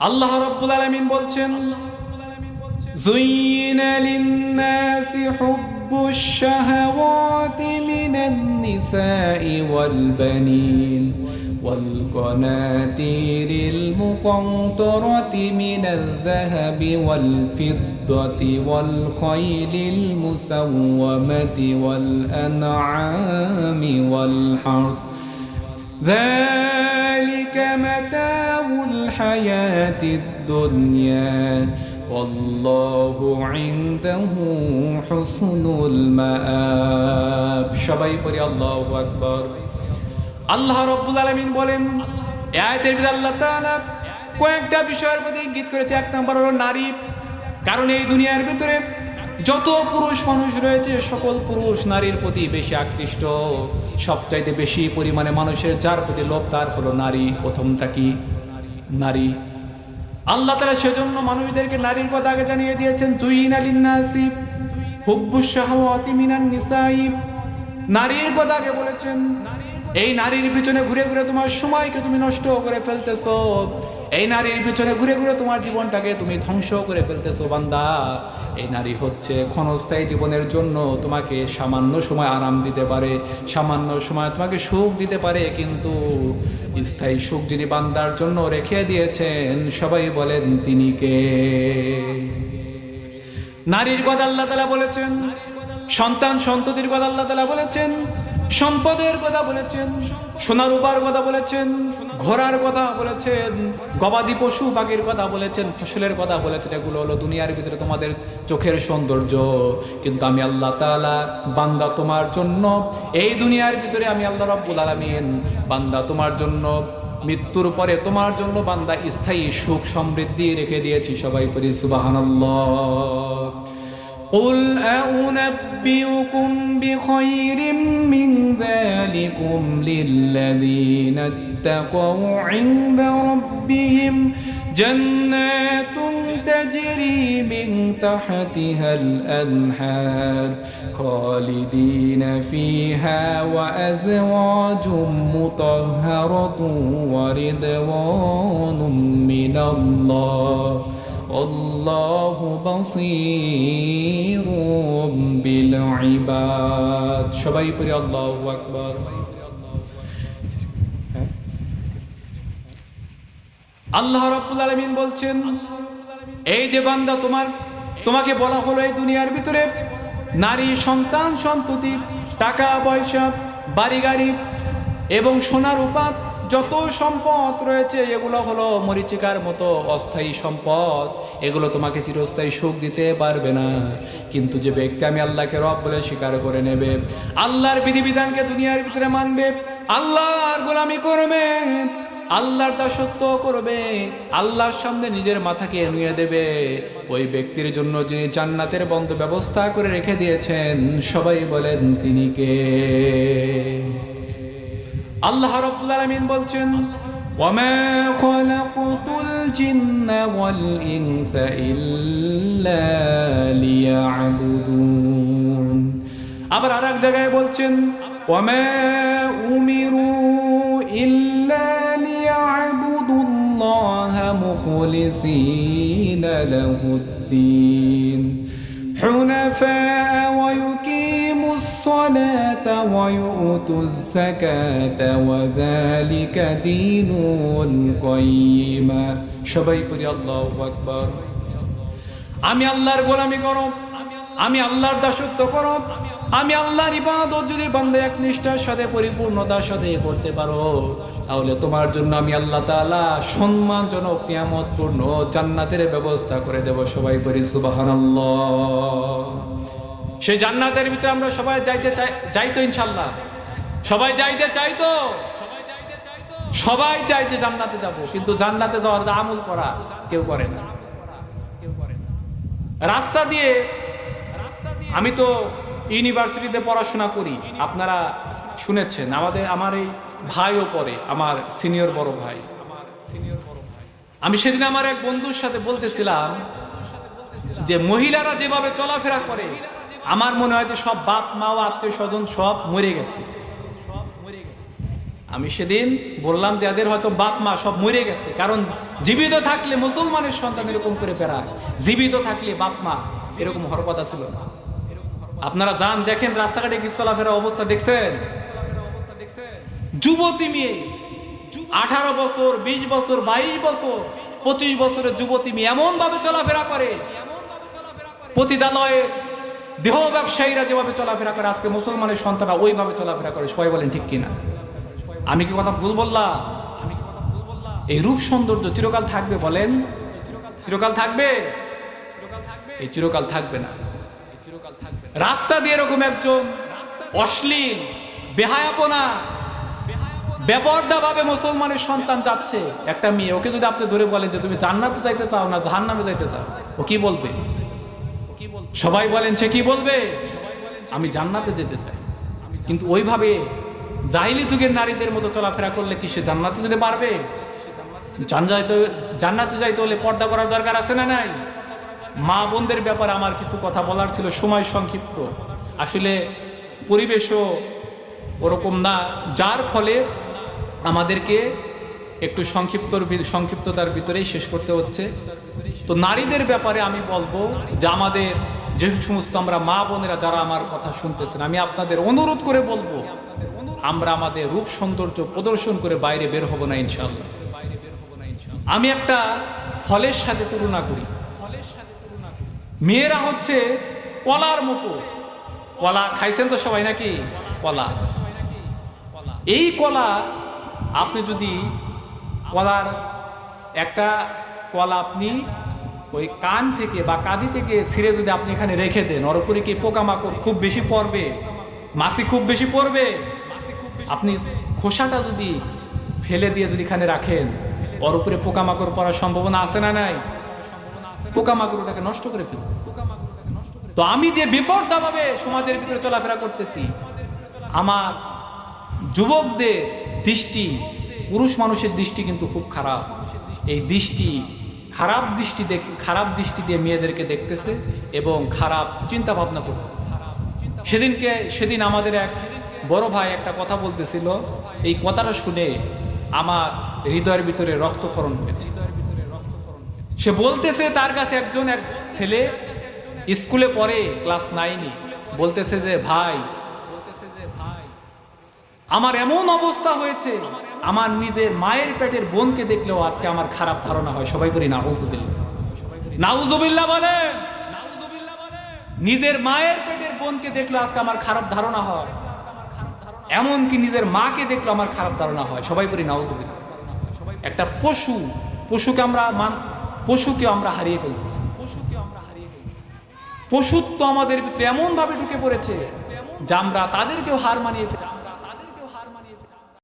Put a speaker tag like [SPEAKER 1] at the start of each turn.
[SPEAKER 1] আল্লাহ রাব্বুল আলামিন বলছেন, যুইনা লিন-নাসি হুব্বুশ শাহাওয়াতি মিনান নিসাই ওয়াল বানিন ওয়াল কানাতিরিল মুকানতারাতি মিনাল যাহাবি ওয়াল ফিদ্দাতি ওয়াল খাইলিল মুসাওওয়ামাতি ওয়াল আনআমি ওয়াল হারথ ذلك متاع الحياة الدنيا والله عنده حسن المآب সবাই পড়ি আল্লাহু আকবার। আল্লাহ রাব্বুল আলামিন বলেন, এই আয়াতের ভিতরে আল্লাহ তাআলা কয়েকটা বিষয়ের প্রতি ইঙ্গিত করেছে। এক নম্বর হলো নারী। কারণ এই দুনিয়ার ভিতরে যত পুরুষ মানুষ রয়েছে সকল পুরুষ নারীর প্রতি বেশি আকৃষ্ট। সবচাইতে বেশি পরিমাণে মানুষের যার প্রতি লোভ তার হলো নারী। প্রথমটা কি? নারী। আল্লাহ তাআলা সেজন্য মানুষদেরকে নারীর কথা আগে জানিয়ে দিয়েছেন, যুইনা লিন-নাসি হুব্বুশ শাহাওয়াতি মিনান নিসাই। নারীর কথা আগে বলেছেন। এই নারীর পিছনে ঘুরে ঘুরে তোমার সময়কে তুমি নষ্ট করে ফেলতেছো। এই নারীর পিছনে ঘুরে ঘুরে তোমার জীবনটাকে তুমি ধ্বংস করে ফেলতেছো বান্দা। এই নারী হচ্ছে ক্ষণস্থায়ী জীবনের জন্য তোমাকে সামান্য সময় আরাম দিতে পারে, সামান্য সময় তোমাকে সুখ দিতে পারে, কিন্তু স্থায়ী সুখ যিনি বান্দার জন্য রেখে দিয়েছেন সবাই বলেন তিনি কে? নারীর কথা আল্লাহ তাআলা বলেছেন, সন্তান সন্ততির কথা আল্লাহ তাআলা বলেছেন, সম্পদের কথা বলেছেন, সোনা রূপার কথা বলেছেন, ঘোড়ার কথা বলেছেন, গবাদি পশু পাখির কথা বলেছেন, ফসলের কথা বলেছেন। এগুলো হলো দুনিয়ার ভিতরে তোমাদের চোখের সৌন্দর্য। কিন্তু আমি আল্লাহ তাআলা বান্দা তোমার জন্য এই দুনিয়ার ভিতরে আমি আল্লাহ রাব্বুল আলামিন বান্দা তোমার জন্য মৃত্যুর পরে তোমার জন্য বান্দা স্থায়ী সুখ সমৃদ্ধি রেখে দিয়েছি। সবাই পড়ি সুবহানাল্লাহ। قل أنبئكم بخير من ذلكم للذين اتقوا عند ربهم جنات تجري من تحتها الأنهار خالدين فيها وأزواج مطهرة ورضوان من الله والله بصير بالعباد সবাই পড়ি আল্লাহু আকবার। আল্লাহ রাব্বুল আলামিন বলছেন, এই যে বান্দা তোমাকে বলা হলো এই দুনিয়ার ভিতরে নারী, সন্তান সন্ততি, টাকা পয়সা, বাড়ি গাড়ি এবং সোনা রূপা যত সম্পদ রয়েছে এগুলো হলো মরীচিকার মতো অস্থায়ী সম্পদ। এগুলো তোমাকে চিরস্থায়ী সুখ দিতে পারবে না। কিন্তু যে ব্যক্তি আমি আল্লাহকে রব বলে স্বীকার করে নেবে, আল্লাহর বিধিবিধানকে দুনিয়ার ভিতরে মানবে, আল্লাহর গোলামি করবে, আল্লাহর দাসত্ব করবে, আল্লাহর সামনে নিজের মাথাকে নুয়ে দেবে, ওই ব্যক্তির জন্য যিনি জান্নাতের বন্ধ ব্যবস্থা করে রেখে দিয়েছেন সবাই বলেন তিনি কে? আল্লাহ রাব্বুল আলামিন বলছেন, ওয়ামা খালাকুতুল জিন্না ওয়াল ইনসা ইল্লা লিয়াবুদুন। আবার আরেক জায়গায় বলছেন, ওয়ামা উমিরু ইল্লা লিয়াবুদুল্লাহা মুখলিসিনা লাহুদ্দিন হুনাফা ওয়া ইউকিমুস সালাতা ওয়া ইউতুজ যাকাতা ওয়া যালিকা দীনুল কাইয়্যিমা। সবাই পড়ি আল্লাহু আকবার। আমি আল্লাহর গোলামি করো, আমি আল্লাহর দাসত্ব করো, আমি আল্লাহর ইবাদত যদি বান্দা একনিষ্ঠার সাথে পরিপূর্ণতার সাথে করতে পারো, তাহলে তোমার জন্য আমি আল্লাহ তাআলা সম্মানজনক নিয়ামতপূর্ণ জান্নাতের ব্যবস্থা করে দেব। সবাই পড়ি সুবহানাল্লাহ। সেই জান্নাতের ভিতরে আমরা সবাই যাইতো ইনশাআল্লাহ। সবাই যাইতে চাইতো, সবাই চাই যে জান্নাতে যাব, কিন্তু জান্নাতে যাওয়ার যে আমল করা কেউ করে না। রাস্তা দিয়ে আমি তো ইউনিভার্সিটিতে পড়াশোনা করি, আপনারা শুনেছেন। আমার এই ভাইও পড়ে, আমার সিনিয়র বড় ভাই। আমি সেদিন আমার এক বন্ধুর সাথে বলতেছিলাম যে মহিলারা যেভাবে চলাফেরা করে আমার মনে হয় যে সব বাপ মা ও আত্মীয় স্বজন সব মরে গেছে। আমি সেদিন বললাম যে এদের হয়তো বাপ মা সব মরে গেছে, কারণ জীবিত থাকলে মুসলমানের সন্তান এরকম করে বেড়ায়, জীবিত থাকলে বাপ মা এরকম হওয়ার কথা ছিল না। আপনারা যান দেখেন রাস্তাঘাটে কি চলাফেরা অবস্থা দেখছেন? যুবতী মেয়ে 18 বছর, 20 বছর, 22 বছর, 25 বছরের যুবতী মেয়ে এমন ভাবে চলাফেরা করে, পতিতালয়ে দেহ ব্যবসায়ীরা যেভাবে চলাফেরা করে আজকে মুসলমানের সন্তানরা ওইভাবে চলাফেরা করে। সবাই বলেন ঠিক কিনা? আমি কি কথা ভুল বললাম? এই রূপ সৌন্দর্য চিরকাল থাকবে? বলেন চিরকাল থাকবে? এই চিরকাল থাকবে না। রাস্তা দিয়ে এরকম একজন অশ্লীল, বেহায়াপনা, বেপরদা ভাবে মুসলমানের সন্তান যাচ্ছে, একটা মেয়ে, ওকে যদি আপনি ধরে বলেন যে তুমি জান্নাতে যাইতে চাও না জাহান্নামে যাইতে চাও, ও কি বলবে? সবাই বলেন সে কি বলবে? আমি জান্নাতে যেতে চাই। কিন্তু ওইভাবে জাহিলি যুগের নারীদের মতো চলাফেরা করলে কি সে জান্নাতে যেতে পারবে? জান্নাতে যাইতে হলে পর্দা করার দরকার আছে না নাই? মা বোনদের ব্যাপারে আমার কিছু কথা বলার ছিল, সময় সংক্ষিপ্ত, আসলে পরিবেশও ওরকম না, যার ফলে আমাদেরকে একটু সংক্ষিপ্ততার ভিতরেই শেষ করতে হচ্ছে। তো নারীদের ব্যাপারে আমি বলবো যে আমাদের যে সমস্ত আমরা মা বোনেরা যারা আমার কথা শুনতেছেন, আমি আপনাদের অনুরোধ করে বলবো আমরা আমাদের রূপ সৌন্দর্য প্রদর্শন করে বাইরে বের হব না ইনশাআল্লাহ। আমি একটা ফলের সাথে তুলনা করি। মেয়েরা হচ্ছে কলার মতো। কলা খাইছেন তো সবাই নাকি? কলা, এই কলা আপনি যদি কলার একটা কলা আপনি ওই কান থেকে বা কাঁদি থেকে ছিঁড়ে যদি আপনি এখানে রেখে দেন, ওর উপরে কি পোকামাকড় খুব বেশি পড়বে? মাছি খুব বেশি পড়বে? আপনি খোসাটা যদি ফেলে দিয়ে যদি এখানে রাখেন, ওর উপরে পোকামাকড় পড়ার সম্ভাবনা আছে না নাই? পোকামাকড় ওটাকে নষ্ট করে ফেলবে। তো আমি যে বিপর্দাভাবে সমাজের ভিতরে চলাফেরা করতেছি, আমার যুবকদের দৃষ্টি, পুরুষ মানুষের দৃষ্টি কিন্তু খুব খারাপ। এই দৃষ্টি খারাপ দৃষ্টি দিয়ে মেয়েদেরকে দেখতেছে এবং খারাপ চিন্তা ভাবনা করতেছে। সেদিন আমাদের এক বড় ভাই একটা কথা বলতেছিল, এই কথাটা শুনে আমার হৃদয়ের ভিতরে রক্তক্ষরণ হয়েছে। সে বলতেছে তার কাছে এক ছেলে স্কুলে পড়ে, ক্লাস 9, বলতেছে যে ভাই আমার এমন অবস্থা হয়েছে, আমার নিজের মায়ের পেটের বোনকে দেখলেও আজকে আমার খারাপ ধারণা হয়। সবাই বলি নাউজুবিল্লাহ, নাউজুবিল্লাহ বলে। নিজের মায়ের পেটের বোনকে দেখলে আজকে আমার খারাপ ধারণা হয়, এমনকি নিজের মাকে দেখলে আমার খারাপ ধারণা হয়। সবাই বলি নাউজুবিল্লাহ। একটা পশুকে আমরা হারিয়ে ফেলতেছি। পশুত্ব আমাদের ভিতরে এমন ভাবে ঢুকে পড়েছে যে আমরা তাদেরকেও হার মানিয়ে ফেলছি।